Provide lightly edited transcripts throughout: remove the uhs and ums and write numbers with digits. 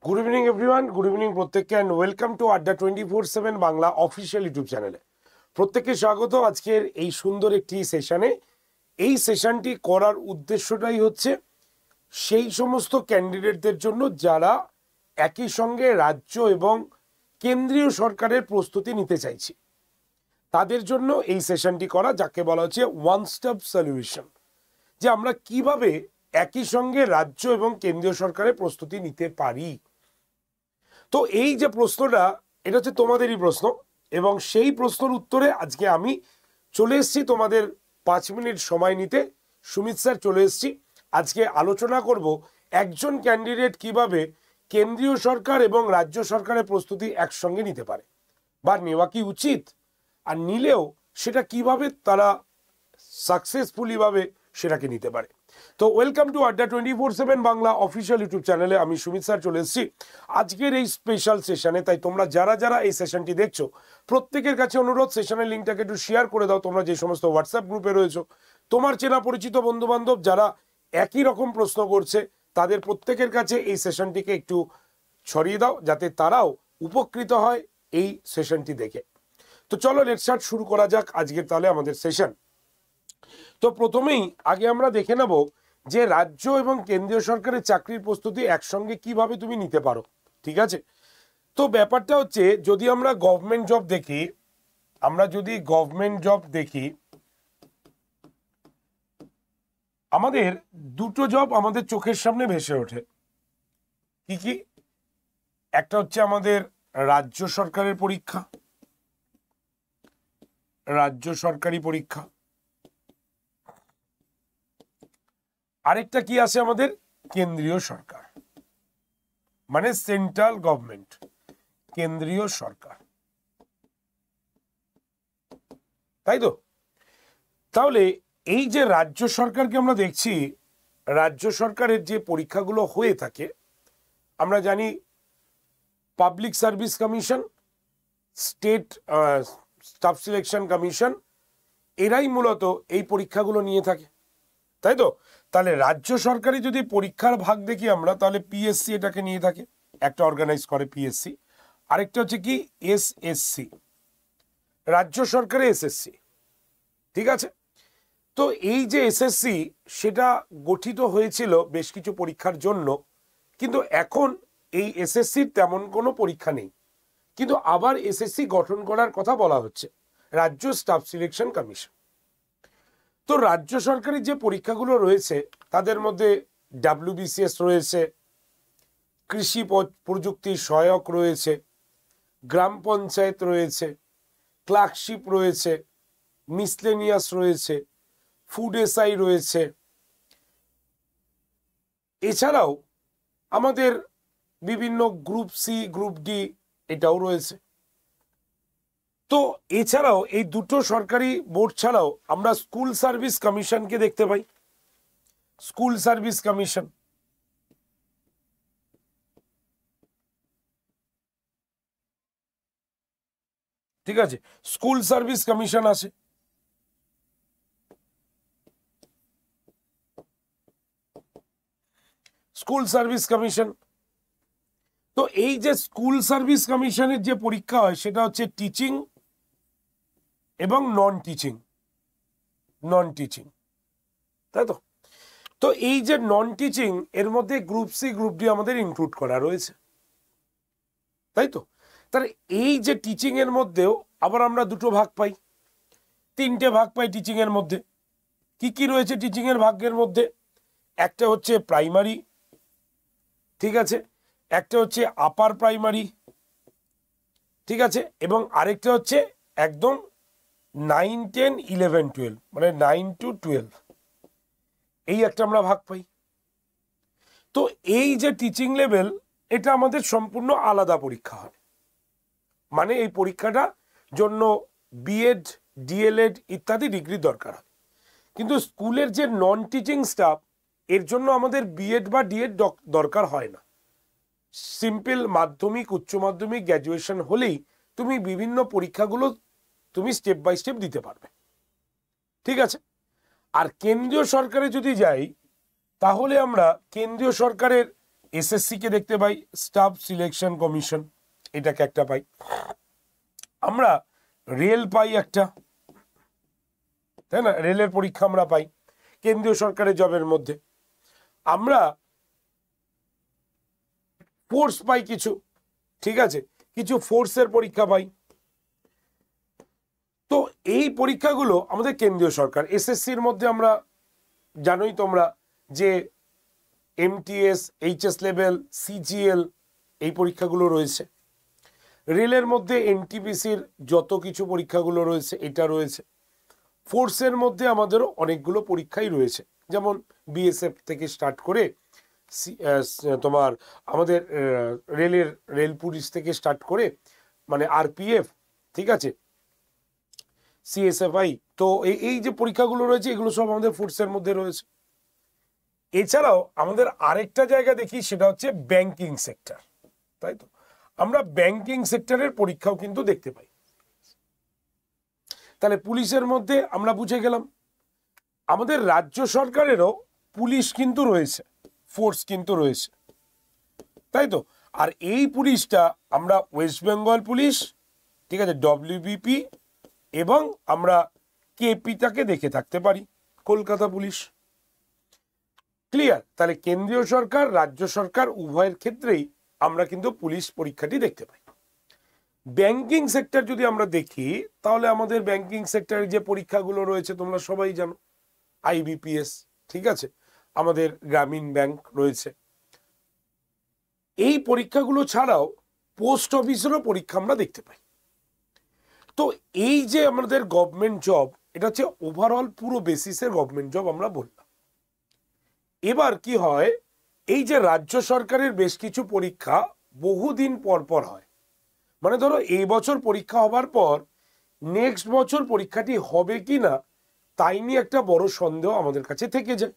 Good evening everyone, good evening প্রত্যেককে and welcome to আড্ডা 24/7 Bangla official YouTube চ্যানেলে। প্রত্যেককে স্বাগত আজকের এই সুন্দর একটি সেশনে। এই সেশনটি করার উদ্দেশ্যটাই হচ্ছে সেই সমস্ত ক্যান্ডিডেটদের জন্য যারা একই সঙ্গে রাজ্য এবং কেন্দ্রীয় সরকারের প্রস্তুতি নিতে চাইছে, তাদের জন্য এই সেশনটি করা, যাকে বলা হচ্ছে ওয়ান স্টপ সলিউশন, যে আমরা কিভাবে একই সঙ্গে রাজ্য এবং কেন্দ্রীয় সরকারের প্রস্তুতি নিতে পারি। তো এই যে প্রশ্নটা, এটা হচ্ছে তোমাদেরই প্রশ্ন, এবং সেই প্রশ্নের উত্তরে আজকে আমি চলে এসেছি তোমাদের 5 মিনিট সময় নিতে। সুমিত স্যার চলে এসেছি। আজকে আলোচনা করব একজন ক্যান্ডিডেট কিভাবে কেন্দ্রীয় সরকার এবং রাজ্য সরকারের প্রস্তুতি একসঙ্গে নিতে পারে, বা নেওয়া কি উচিত, আর নিলেও সেটা কিভাবে তারা সাকসেসফুলি ভাবে সেটাকে নিতে পারে। তো ওয়েলকাম টু আড্ডা 24/7 বাংলা অফিসিয়াল ইউটিউব চ্যানেলে। আমি সুমিত স্যার চলে এসেছি আজকের এই স্পেশাল সেশনে। তাই তোমরা যারা যারা এই সেশনটি দেখছো, প্রত্যেকের কাছে অনুরোধ, সেশনের লিঙ্কটাকে একটু শেয়ার করে দাও। তোমরা যে সমস্ত হোয়াটসঅ্যাপ গ্রুপে রয়েছো, তোমার চেনা পরিচিত বন্ধু বান্ধব যারা একই রকম প্রশ্ন করছে, তাদের প্রত্যেকের কাছে এই সেশনটিকে একটু ছড়িয়ে দাও, যাতে তারাও উপকৃত হয় এই সেশনটি দেখে। তো চলো লেটস স্টার্ট, শুরু করা যাক আজকের তাহলে আমাদের সেশন। তো প্রথমেই আগে আমরা দেখে নেব যে রাজ্য এবং কেন্দ্রীয় সরকারের চাকরির প্রস্তুতি একসঙ্গে কিভাবে তুমি নিতে পারো। ঠিক আছে, তো ব্যাপারটা হচ্ছে, যদি আমরা গভর্নমেন্ট জব দেখি, আমাদের দুটো জব আমাদের চোখের সামনে ভেসে ওঠে। কি কি? একটা হচ্ছে আমাদের রাজ্য সরকারের পরীক্ষা, রাজ্য সরকারি পরীক্ষা। আরেকটা কি আছে আমাদের, কেন্দ্রীয় সরকার, মানে সেন্ট্রাল গভর্নমেন্ট, কেন্দ্রীয় সরকার, তাই তো? তাহলে এই যে রাজ্য সরকারকে আমরা দেখছি, রাজ্য সরকারের যে পরীক্ষাগুলো হয়ে থাকে, আমরা জানি public service commission, state staff selection commission, এরাই মূলত এই পরীক্ষাগুলো নিয়ে থাকে, তাই তো? তাহলে রাজ্য সরকারি যদি পরীক্ষার ভাগ দেখি আমরা, তাহলে পিএসসি এটাকে নিয়ে থাকে, একটা অর্গানাইজ করে পিএসসি। আরেকটা হচ্ছে কি, এসএসসি, রাজ্য সরকারে এসএসসি। ঠিক আছে, তো এই যে এসএসসি, সেটা গঠিত হয়েছিল বেশ কিছু পরীক্ষার জন্য, কিন্তু এখন এই এসএসসির তেমন কোনো পরীক্ষা নেই, কিন্তু আবার এসএসসি গঠন করার কথা বলা হচ্ছে, রাজ্য স্টাফ সিলেকশন কমিশন। তো রাজ্য সরকারের যে পরীক্ষাগুলো রয়েছে, তাদের মধ্যে ডাব্লিউবিসিএস রয়েছে, কৃষি প্রযুক্তি সহায়ক রয়েছে, গ্রাম পঞ্চায়েত রয়েছে, ক্লার্কশিপ রয়েছে, মিসলেনিয়াস রয়েছে, ফুড এসআই রয়েছে, এছাড়াও আমাদের বিভিন্ন গ্রুপ সি, গ্রুপ ডি, এটাও রয়েছে। তো এছাড়াও এই দুটো সরকারি বোর্ড ছাড়াও আমরা স্কুল সার্ভিস কমিশনকে দেখতে পাই, স্কুল সার্ভিস কমিশন। ঠিক আছে, স্কুল সার্ভিস কমিশন আছে। স্কুল সার্ভিস কমিশন, তো এই যে স্কুল সার্ভিস কমিশনের যে পরীক্ষা হয়, সেটা হচ্ছে টিচিং এবং নন টিচিং, তাই তো? তো এই যে নন টিচিং, এর মধ্যে গ্রুপ সি, গ্রুপ ডি আমাদের ইনক্লুড করা রয়েছে, তাই তো? তাহলে এই যে টিচিং এর মধ্যেও আবার আমরা দুটো ভাগ পাই, তিনটে ভাগ পাই টিচিং এর মধ্যে। কি কি রয়েছে টিচিং এর ভাগের মধ্যে? একটা হচ্ছে প্রাইমারি, ঠিক আছে, একটা হচ্ছে আপার প্রাইমারি, ঠিক আছে, এবং আরেকটা হচ্ছে একদম 9, 10, 11, 12, মানে 9 to 12, এই একটা আমরা ভাগ পাই। তো এই যে টিচিং লেভেল, এটা আমাদের সম্পূর্ণ আলাদা পরীক্ষা হয়, মানে এই পরীক্ষাটা জন্য বিএড, ডিএলএড ইত্যাদি ডিগ্রি দরকার হয়। কিন্তু স্কুলের যে নন টিচিং স্টাফ, এর জন্য আমাদের বিএড বা ডিএড দরকার হয় না। সিম্পল মাধ্যমিক, উচ্চ মাধ্যমিক, গ্র্যাজুয়েশন হলেই তুমি বিভিন্ন পরীক্ষাগুলো তুমি স্টেপ বাই স্টেপ দিতে পারবে। ঠিক আছে, আর কেন্দ্রীয় সরকারে যদি যাই, তাহলে আমরা কেন্দ্রীয় সরকারের এসএসসি কে দেখতে পাই স্টাফ সিলেকশন কমিশন, এটাকে একটা পাই। আমরা রেল পাই একটা, তাই না, রেলের পরীক্ষা আমরা পাই কেন্দ্রীয় সরকারের জবের মধ্যে। আমরা ফোর্স পাই কিছু, ঠিক আছে, কিছু ফোর্সের পরীক্ষা পাই। তো এই পরীক্ষাগুলো আমাদের কেন্দ্রীয় সরকার। এসএসসির মধ্যে আমরা জানোই তোমরা যে এমটিএস, এইচএস লেভেল, সিজিএল এই পরীক্ষাগুলো রয়েছে। রেলের মধ্যে এনটিপিসির যত কিছু পরীক্ষাগুলো রয়েছে এটা রয়েছে। ফোর্সের মধ্যে আমাদেরও অনেকগুলো পরীক্ষাই রয়েছে, যেমন বিএসএফ থেকে স্টার্ট করে তোমার আমাদের রেল পুলিশ থেকে স্টার্ট করে মানে আরপিএফ, ঠিক আছে, সিএসএফআই। তো এই যে পরীক্ষাগুলো রয়েছে এগুলো সব আমাদের ফোর্সের মধ্যে রয়েছে। এছাড়াও আমাদের আরেকটা জায়গা দেখি, সেটা হচ্ছে ব্যাংকিং সেক্টর, তাই তো। আমরা ব্যাংকিং সেক্টরের পরীক্ষাও কিন্তু দেখতে পাই। তাহলে পুলিশের মধ্যে আমরা বুঝে গেলাম। আমাদের রাজ্য সরকারেরও পুলিশ কিন্তু রয়েছে, ফোর্স কিন্তু রয়েছে, তাই তো। আর এই পুলিশটা আমরা ওয়েস্ট বেঙ্গল পুলিশ, ঠিক আছে, ডব্লিউবিপি এবং আমরা কেপিটাকে দেখে থাকতে পারি, কলকাতা পুলিশ। ক্লিয়ার? তাহলে কেন্দ্রীয় সরকার, রাজ্য সরকার উভয়ের ক্ষেত্রেই আমরা কিন্তু পুলিশ পরীক্ষাটি দেখতে পাই। ব্যাংকিং সেক্টর যদি আমরা দেখি, তাহলে আমাদের ব্যাংকিং সেক্টরের যে পরীক্ষাগুলো রয়েছে তোমরা সবাই জানো, আইবিপিএস, ঠিক আছে, আমাদের গ্রামীণ ব্যাংক রয়েছে। এই পরীক্ষাগুলো ছাড়াও পোস্ট অফিসেরও পরীক্ষা আমরা দেখতে পাই। তো এই যে আমাদের গভর্নমেন্ট জব, এটা হচ্ছে ওভারঅল পুরো বেসিসের গভর্নমেন্ট জব আমরা বললাম। এবার কি হয়, এই যে রাজ্য সরকারের বেশ কিছু পরীক্ষা বহুদিন পর পর হয়, মানে ধরো এই বছর পরীক্ষা হবার পর নেক্সট বছর পরীক্ষাটি হবে কি না তাই নিয়ে একটা বড় সন্দেহ আমাদের কাছে থেকে যায়।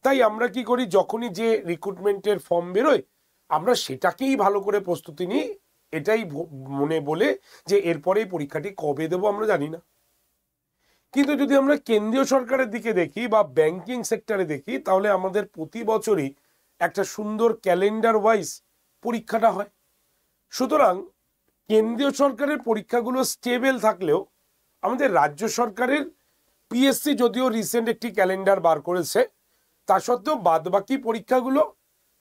তাই আমরা কি করি, যখনই যে রিক্রুটমেন্টের ফর্ম বেরোয় আমরা সেটাকেই ভালো করে প্রস্তুতি নিই, এটাই মনে বলে যে এরপরেই পরীক্ষাটি কবে দেবো আমরা জানি না। কিন্তু যদি আমরা কেন্দ্রীয় সরকারের দিকে দেখি বা ব্যাংকিং সেক্টরে দেখি, তাহলে আমাদের প্রতি বছরই একটা সুন্দর ক্যালেন্ডার ওয়াইজ পরীক্ষাটা হয়। সুতরাং কেন্দ্রীয় সরকারের পরীক্ষাগুলো স্টেবল থাকলেও আমাদের রাজ্য সরকারের পিএসসি যদিও রিসেন্ট একটি ক্যালেন্ডার বার করেছে, তা সত্ত্বেও বাদবাকি পরীক্ষাগুলো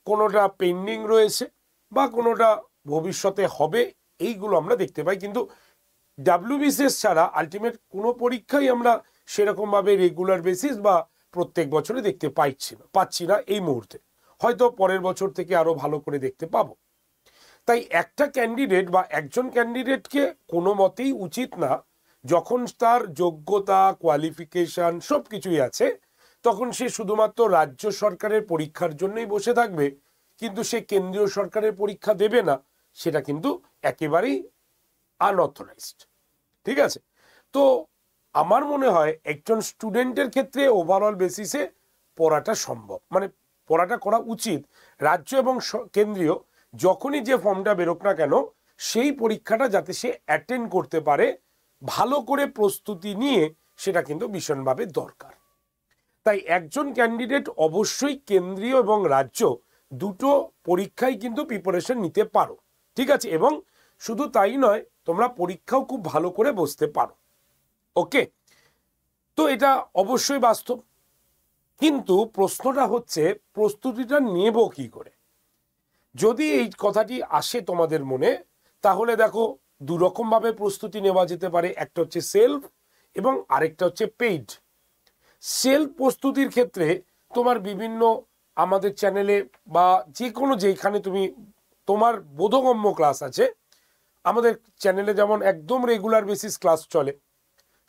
কোনোটা পেন্ডিং রয়েছে বা কোনোটা ভবিষ্যতে হবে, এইগুলো আমরা দেখতে পাই। কিন্তু ডাব্লিউবিসিএস ছাড়া আলটিমেট কোনো পরীক্ষাই আমরা সেরকমভাবে রেগুলার বেসিস বা প্রত্যেক বছরে দেখতে পাচ্ছি না এই মুহূর্তে। হয়তো পরের বছর থেকে আরো ভালো করে দেখতে পাবো। তাই একটা ক্যান্ডিডেট বা একজন ক্যান্ডিডেটকে কোনো মতেই উচিত না, যখন তার যোগ্যতা, কোয়ালিফিকেশন সব কিছুই আছে, তখন সে শুধুমাত্র রাজ্য সরকারের পরীক্ষার জন্যই বসে থাকবে, কিন্তু সে কেন্দ্রীয় সরকারের পরীক্ষা দেবে না, সেটা কিন্তু একেবারেই আনঅথরাইজড, ঠিক আছে। তো আমার মনে হয় একজন স্টুডেন্টের ক্ষেত্রে ওভারঅল বেসিসে পড়াটা সম্ভব, মানে পড়াটা করা উচিত। রাজ্য এবং কেন্দ্রীয় যখনই যে ফর্মটা বেরোক না কেন, সেই পরীক্ষাটা যাতে সে অ্যাটেন্ড করতে পারে ভালো করে প্রস্তুতি নিয়ে, সেটা কিন্তু ভীষণভাবে দরকার। তাই একজন ক্যান্ডিডেট অবশ্যই কেন্দ্রীয় এবং রাজ্য দুটো পরীক্ষায় কিন্তু প্রিপারেশন নিতে পারো, ঠিক আছে। এবং শুধু তাই নয়, তোমরা পরীক্ষাও খুব ভালো করে বসতে পারো, ওকে। তো এটা অবশ্যই বাস্তব, কিন্তু প্রশ্নটা হচ্ছে প্রস্তুতিটা নেব কি করে। যদি এই কথাটি আসে তোমাদের মনে, তাহলে দেখো দুরকম ভাবে প্রস্তুতি নেওয়া যেতে পারে। একটা হচ্ছে সেলফ এবং আরেকটা হচ্ছে পেইড। সেলফ প্রস্তুতির ক্ষেত্রে তোমার বিভিন্ন আমাদের চ্যানেলে বা যে কোনো যেখানে তুমি তোমার বোধগম্য ক্লাস আছে, আমাদের চ্যানেলে যেমন একদম রেগুলার বেসিস ক্লাস চলে,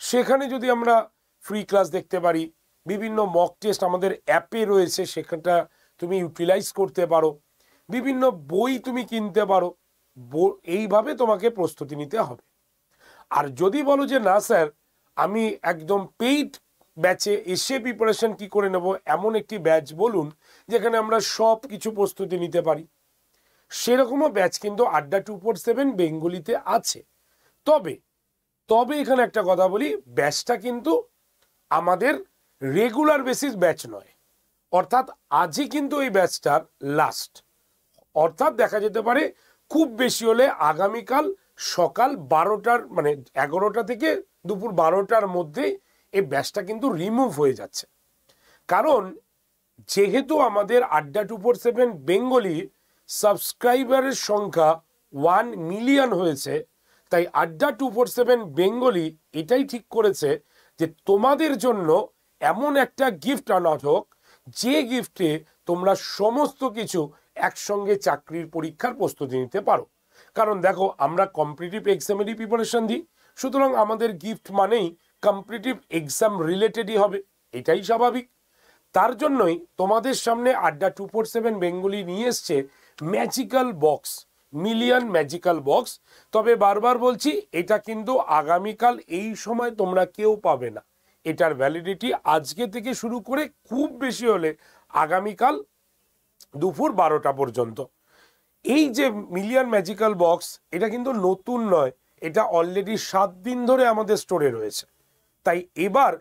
সেখানে যদি আমরা ফ্রি ক্লাস দেখতে পারি, বিভিন্ন মক টেস্ট আমাদের অ্যাপে রয়েছে, সেখানটা তুমি ইউটিলাইজ করতে পারো, বিভিন্ন বই তুমি কিনতে পারো, এইভাবে তোমাকে প্রস্তুতি নিতে হবে। আর যদি বলো যে না স্যার আমি একদম পেইড ব্যাচে এসে প্রিপারেশন কি করে নেব, এমন একটি ব্যাচ বলুন যেখানে আমরা সব কিছু প্রস্তুতি নিতে পারি, সেরকমও ব্যাচ কিন্তু আড্ডা 247 বেঙ্গলিতে আছে। তবে এখানে একটা কথা বলি, ব্যাচটা কিন্তু আমাদের রেগুলার বেসিস ব্যাচ নয়, অর্থাৎ আজই কিন্তু এই ব্যাচটার লাস্ট। অর্থাৎ দেখা যেতে পারে খুব বেশি হলে আগামীকাল সকাল 12টার মানে 11টা থেকে দুপুর 12টার মধ্যে এই ব্যাচটা কিন্তু রিমুভ হয়ে যাচ্ছে। কারণ যেহেতু আমাদের আড্ডা 247 বেঙ্গলি সাবস্ক্রাইবারের সংখ্যা 1 মিলিয়ন হয়েছে, তাই আড্ডা 247 বেঙ্গলি এটাই ঠিক করেছে যে তোমাদের জন্য এমন একটা গিফট আনা হোক যে গিফটে তোমরা সমস্ত কিছু একসঙ্গে চাকরির পরীক্ষার প্রস্তুতি নিতে পারো। কারণ দেখো, আমরা কম্পিটিটিভ এক্সামেরই প্রিপারেশন দিই, সুতরাং আমাদের গিফট মানেই কম্পিটিটিভ এক্সাম রিলেটেডই হবে, এটাই স্বাভাবিক। তার জন্যই তোমাদের সামনে আড্ডা 247 বেঙ্গলি নিয়ে এসছে magical box, million magical box. তবে বারবার বলছি, এটা কিন্তু আগামীকাল এই সময় তোমরা কেউ পাবে না। এটার ভ্যালিডিটি আজকে থেকে শুরু করে খুব বেশি হলে আগামীকাল দুপুর 12টা পর্যন্ত। এই যে মিলিয়ন ম্যাজিক্যাল বক্স, এটা কিন্তু নতুন নয়, এটা অলরেডি 7 দিন ধরে আমাদের স্টোরে রয়েছে। তাই এবার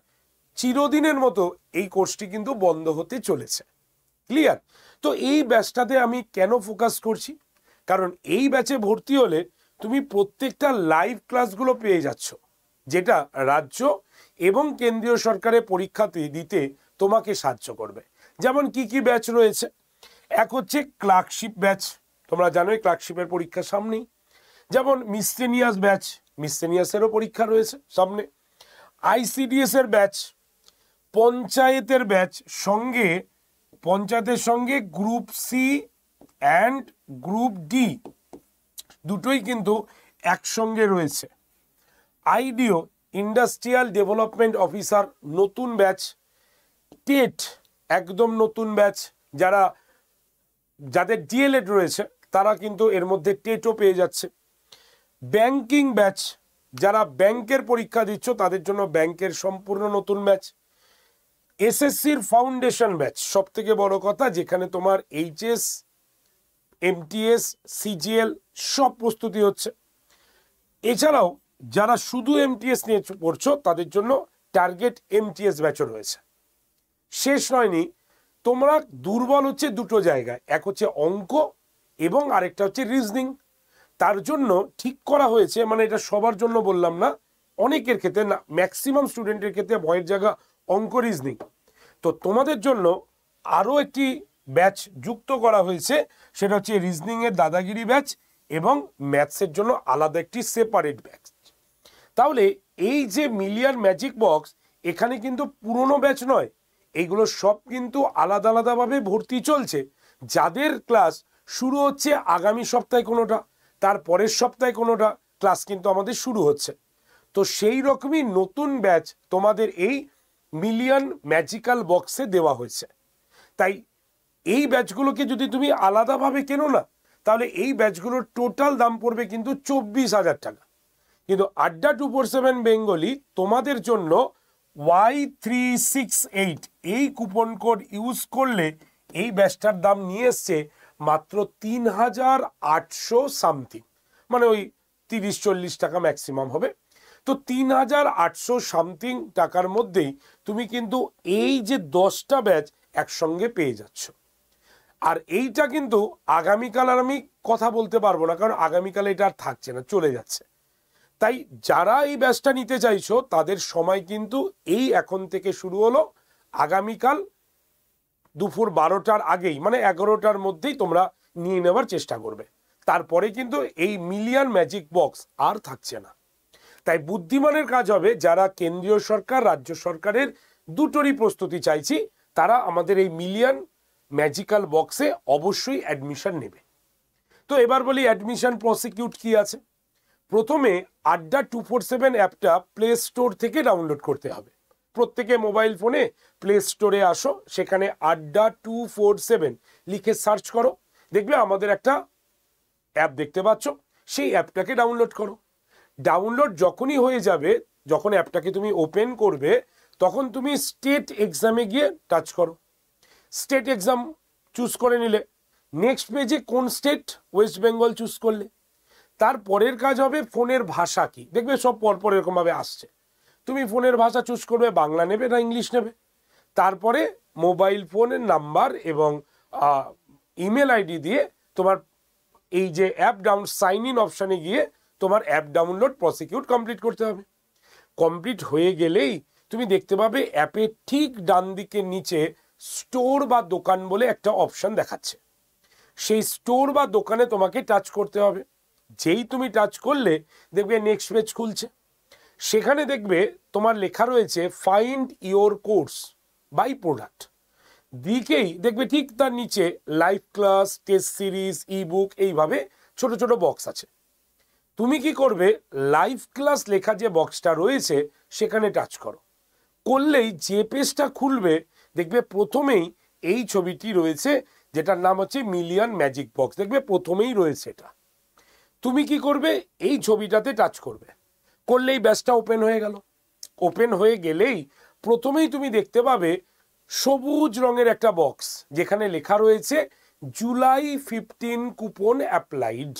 চিরদিনের মতো এই কোর্সটি কিন্তু বন্ধ হতে চলেছে। ক্লিয়ার? তো এই ব্যাচটাতে আমি কেন ফোকাস করছি, কারণ এই ব্যাচে ভর্তি হলে তুমি প্রত্যেকটা লাইভ ক্লাসগুলো পেয়ে যাচ্ছ, যেটা রাজ্য এবং কেন্দ্রীয় সরকারের পরীক্ষাতে দিতে তোমাকে সাহায্য করবে। যেমন কি কি ব্যাচ রয়েছে, এক হচ্ছে ক্লার্কশিপ ব্যাচ, তোমরা জানোই ক্লার্কশিপের পরীক্ষা সামনেই। যেমন মিসসেনিয়াস ব্যাচ, মিসসেনিয়াসেরও পরীক্ষা রয়েছে সামনে। আইসিডিএস এর ব্যাচ, পঞ্চায়েতের ব্যাচ, সঙ্গে পঞ্চায়েতের সঙ্গে group C and group D দুটোই কিন্তু একসঙ্গে রয়েছে। আইডিও ইন্ডাস্ট্রিয়াল ডেভেলপমেন্ট অফিসার নতুন ব্যাচ। টেট একদম নতুন ব্যাচ, যাদের ডিএলএড রয়েছে তারা কিন্তু এর মধ্যে টেটও পেয়ে যাচ্ছে। ব্যাংকিং ব্যাচ, যারা ব্যাংকের পরীক্ষা দিচ্ছ তাদের জন্য ব্যাংকের সম্পূর্ণ নতুন ব্যাচ। এসএসসির ফাউন্ডেশন ব্যাচ, সব থেকে বড় কথা, যেখানে তোমার এইচএস, এমটিএস, সিজিএল সব প্রস্তুতি হচ্ছে। এছাড়াও যারা শুধু এমটিএস নিয়ে পড়ছো তাদের জন্য টার্গেট এমটিএস ব্যাচও রয়েছে। শেষ হয়নি, তোমরা দুর্বল হচ্ছে দুটো জায়গায়, এক হচ্ছে অঙ্ক এবং আরেকটা হচ্ছে রিজনিং। তার জন্য ঠিক করা হয়েছে, মানে এটা সবার জন্য বললাম না, অনেকের ক্ষেত্রে না, ম্যাক্সিমাম স্টুডেন্টের ক্ষেত্রে ভয়ের জায়গা অঙ্ক, রিজনিং। তো তোমাদের জন্য আরও একটি ব্যাচ যুক্ত করা হয়েছে, সেটা হচ্ছে রিজনিংয়ের দাদাগিরি ব্যাচ এবং ম্যাথসের জন্য আলাদা একটি সেপারেট ব্যাচ। তাহলে এই যে মিলিয়ন ম্যাজিক বক্স, এখানে কিন্তু পুরনো ব্যাচ নয়, এইগুলো সব কিন্তু আলাদা আলাদাভাবে ভর্তি চলছে। যাদের ক্লাস শুরু হচ্ছে আগামী সপ্তাহে কোনোটা, তার পরের সপ্তাহে কোনোটা ক্লাস কিন্তু আমাদের শুরু হচ্ছে। তো সেই রকমই নতুন ব্যাচ তোমাদের এই মিলিয়ন ম্যাজিক্যাল বক্সে দেওয়া হয়েছে। তাই এই ব্যাচগুলোকে যদি তুমি আলাদাভাবে কেনো না, তাহলে এই ব্যাচগুলোর টোটাল দাম পড়বে কিন্তু 24,000 টাকা। কিন্তু আড্ডা 247 বেঙ্গলি তোমাদের জন্য Y368 এই কুপন কোড ইউজ করলে এই ব্যাচটার দাম নিয়ে এসছে মাত্র 3,800 সামথিং, মানে ওই 30-40 টাকা ম্যাক্সিমাম হবে। তো 3,800 সামথিং টাকার মধ্যেই তুমি কিন্তু এই যে 10টা ব্যাচ একসঙ্গে পেয়ে যাচ্ছ। আর এইটা কিন্তু আগামীকাল আর আমি কথা বলতে পারবো না, কারণ আগামীকাল এটা আর থাকছে না, চলে যাচ্ছে। তাই যারা এই ব্যাচটা নিতে চাইছো তাদের সময় কিন্তু এই এখন থেকে শুরু হলো, আগামীকাল দুপুর 12টার আগেই, মানে 11টার মধ্যেই তোমরা নিয়ে নেওয়ার চেষ্টা করবে। তারপরে কিন্তু এই মিলিয়ন ম্যাজিক বক্স আর থাকছে না। তাই বুদ্ধিমানের কাজ হবে, যারা কেন্দ্রীয় সরকার, রাজ্য সরকারের দুটোরই প্রস্তুতি চাইছি, তারা আমাদের এই মিলিয়ন ম্যাজিক্যাল বক্সে অবশ্যই অ্যাডমিশন নেবে। তো এবার বলি অ্যাডমিশন প্রসিকিউট কি আছে। প্রথমে আড্ডা 247 অ্যাপটা প্লে স্টোর থেকে ডাউনলোড করতে হবে। প্রত্যেকে মোবাইল ফোনে প্লে স্টোরে আসো, সেখানে আড্ডা 247 লিখে সার্চ করো, দেখবে আমাদের একটা অ্যাপ দেখতে পাচ্ছ, সেই অ্যাপটাকে ডাউনলোড করো। ডাউনলোড যখনই হয়ে যাবে, যখন অ্যাপটাকে তুমি ওপেন করবে, তখন তুমি স্টেট এক্সামে গিয়ে টাচ করো। স্টেট এক্সাম চুজ করে নিলে নেক্সট পেজে কোন স্টেট, ওয়েস্ট বেঙ্গল চুজ করলে। তারপরের কাজ হবে ফোনের ভাষা কি, দেখবে সব পরপর এরকমভাবে আসছে। তুমি ফোনের ভাষা চুজ করবে, বাংলা নেবে না ইংলিশ নেবে। তারপরে মোবাইল ফোনের নাম্বার এবং ইমেল আইডি দিয়ে তোমার এই যে অ্যাপ সাইন ইন অপশানে গিয়ে তোমার অ্যাপ ডাউনলোড প্রসিকিউট কমপ্লিট করতে হবে। কমপ্লিট হয়ে গেলেই তুমি দেখতে পাবে অ্যাপের ঠিক ডান দিকের নিচে স্টোর বা দোকান বলে একটা অপশান দেখাচ্ছে। সেই স্টোর বা দোকানে তোমাকে টাচ করতে হবে। যেই তুমি টাচ করলে দেখবে নেক্সট পেজ খুলছে। সেখানে দেখবে তোমার লেখা রয়েছে find your course by product. দিকেই দেখবে ঠিক তার নিচে live class, test series, ebook, এইভাবে ছোট ছোট বক্স আছে। তুমি কি করবে, লাইভ ক্লাস লেখা যে বক্সটা রয়েছে সেখানে টাচ করো। করলেই যে পেজটা খুলবে দেখবে প্রথমেই এই ছবিটি রয়েছে, যেটার নাম হচ্ছে মিলিয়ন ম্যাজিক বক্স। দেখবে প্রথমেই রয়েছে এটা। তুমি কি করবে, এই ছবিটাতে টাচ করবে। করলেই ব্যাচটা ওপেন হয়ে গেল। ওপেন হয়ে গেলেই প্রথমেই তুমি দেখতে পাবে সবুজ রঙের একটা বক্স, যেখানে লেখা রয়েছে July 15 coupon applied.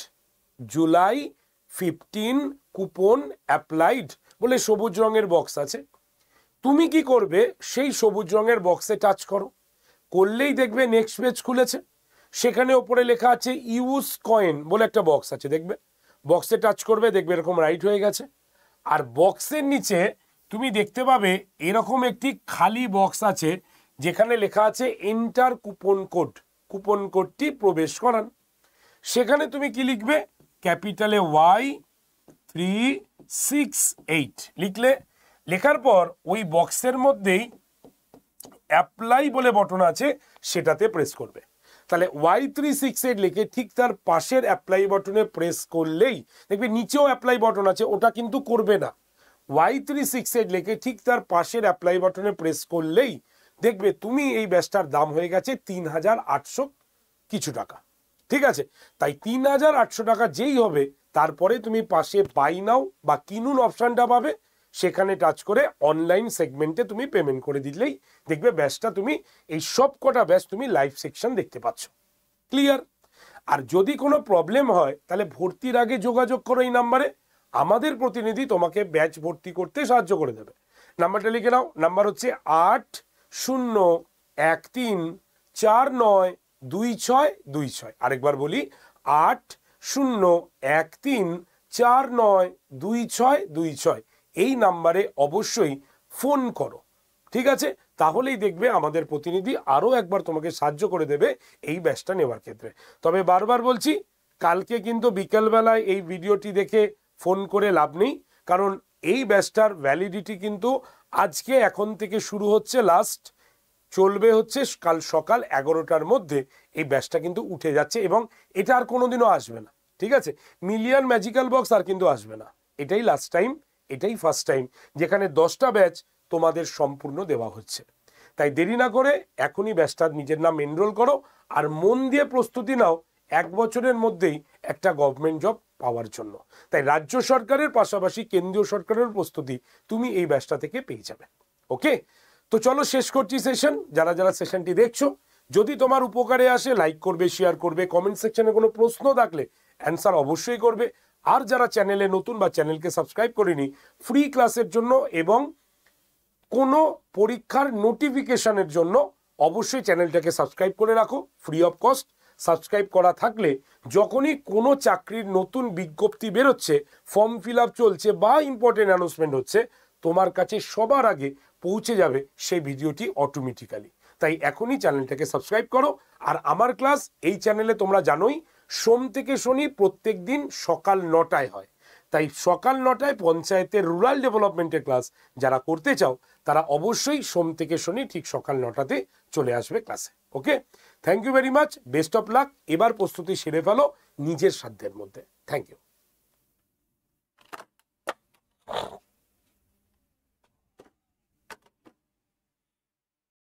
July 15 coupon applied বলে সবুজ রঙের বক্স আছে। তুমি কি করবে, সেই সবুজ রঙের বক্সে টাচ করো। করলেই দেখবে নেক্সট পেজ খুলেছে। সেখানে ওপরে লেখা আছে ইউজ কয়েন বলে একটা বক্স আছে। দেখবে বক্সে টাচ করবে, দেখবে এরকম রাইট হয়ে গেছে। আর বক্সের নিচে তুমি দেখতে পাবে এরকম একটি খালি বক্স আছে, যেখানে লেখা আছে এন্টার কুপন কোড। কুপন কোডটি প্রবেশ করান। সেখানে তুমি কি লিখবে, ক্যাপিটালে Y368 লিখলে। লেখার পর ওই বক্সের মধ্যেই অ্যাপ্লাই বলে বটন আছে, সেটাতে প্রেস করবে। তাহলে Y368 লিখে ঠিক তার পাশের অ্যাপ্লাই বটনে প্রেস করলেই দেখবে নিচেও অ্যাপ্লাই বটন আছে, ওটা কিন্তু করবে না। Y368 লিখে ঠিক তার পাশের অ্যাপ্লাই বটনে প্রেস করলেই দেখবে তুমি এই ব্যাচটার দাম হয়ে গেছে 3800 কিছু টাকা। ঠিক আছে, তাই 3800 টাকা যেই হবে তারপরে তুমি পাশে বাই নাও বা কিনুন অপশানটা পাবে। সেখানে টাচ করে অনলাইন সেগমেন্টে তুমি পেমেন্ট করে দিলেই দেখবে ব্যাচটা তুমি এই সব কটা ব্যাচ তুমি লাইভ সেকশন দেখতে পাচ্ছ। ক্লিয়ার? আর যদি কোনো প্রবলেম হয় তাহলে ভর্তির আগে যোগাযোগ করো এই নাম্বারে। আমাদের প্রতিনিধি তোমাকে ব্যাচ ভর্তি করতে সাহায্য করে দেবে। নাম্বারটা লিখে নাও। নাম্বার হচ্ছে 8013492626। আরেকবার বলি, 8013492626। এই নাম্বারে অবশ্যই ফোন করো। ঠিক আছে, তাহলেই দেখবে আমাদের প্রতিনিধি আরও একবার তোমাকে সাহায্য করে দেবে এই ব্যাচটা নেওয়ার ক্ষেত্রে। তবে বারবার বলছি, কালকে কিন্তু বিকেলবেলায় এই ভিডিওটি দেখে ফোন করে লাভ নেই, কারণ এই ব্যাচটার ভ্যালিডিটি কিন্তু আজকে এখন থেকে শুরু হচ্ছে, লাস্ট চলবে হচ্ছে কাল সকাল 11টার মধ্যে। এই ব্যাচটা কিন্তু উঠে যাচ্ছে এবং এটা আর কোনোদিনও আসবে না। ঠিক আছে, মিলিয়ন ম্যাজিক্যাল বক্স আর কিন্তু আসবে না। এটাই লাস্ট টাইম, এটাই ফার্স্ট টাইম যেখানে 10টা ব্যাচ তোমাদের সম্পূর্ণ দেওয়া হচ্ছে। তাই দেরি না করে এখনই ব্যাচটার নিজের নাম এনরোল করো আর মন দিয়ে প্রস্তুতি নাও 1 বছরের মধ্যেই একটা গভর্নমেন্ট জব পাওয়ার জন্য। তাই রাজ্য সরকারের পাশাপাশি কেন্দ্রীয় সরকারের প্রস্তুতি তুমি এই ব্যাচটা থেকে পেয়ে যাবে। ওকে, তো চলো শেষ করছি সেশন। যারা যারা সেশনটি দেখছো, যদি তোমার উপকারে আসে লাইক করবে, শেয়ার করবে, কমেন্ট সেকশনে কোনো প্রশ্ন থাকলে অ্যান্সার অবশ্যই করবে। আর যারা চ্যানেলে নতুন বা চ্যানেলকে সাবস্ক্রাইব করেনি, ফ্রি ক্লাসের জন্য এবং কোনো পরীক্ষার নোটিফিকেশনের জন্য অবশ্যই চ্যানেলটাকে সাবস্ক্রাইব করে রাখো, ফ্রি অফ কস্ট। সাবস্ক্রাইব করা থাকলে যখনই কোনো চাকরির নতুন বিজ্ঞপ্তি বেরোচ্ছে, ফর্ম ফিল আপ চলছে বা ইম্পর্টেন্ট অ্যানাউন্সমেন্ট হচ্ছে, তোমার কাছে সবার আগে পৌঁছে যাবে সেই ভিডিওটি অটোমেটিক্যালি। তাই এখনই চ্যানেলটাকে সাবস্ক্রাইব করো। আর আমার ক্লাস এই চ্যানেলে তোমরা জানোই সোম থেকে শনি প্রত্যেক দিন সকাল 9টায় হয়। তাই সকাল 9টায় পঞ্চায়েতের রুরাল ডেভেলপমেন্টের ক্লাস যারা করতে চাও তারা অবশ্যই সোম থেকে শনি ঠিক সকাল 9টাতে চলে আসবে ক্লাসে। Okay, thank you very much, best of luck. এবার প্রস্তুতি সেরে ফেলো নিজের সাধ্যের মধ্যে। Thank you.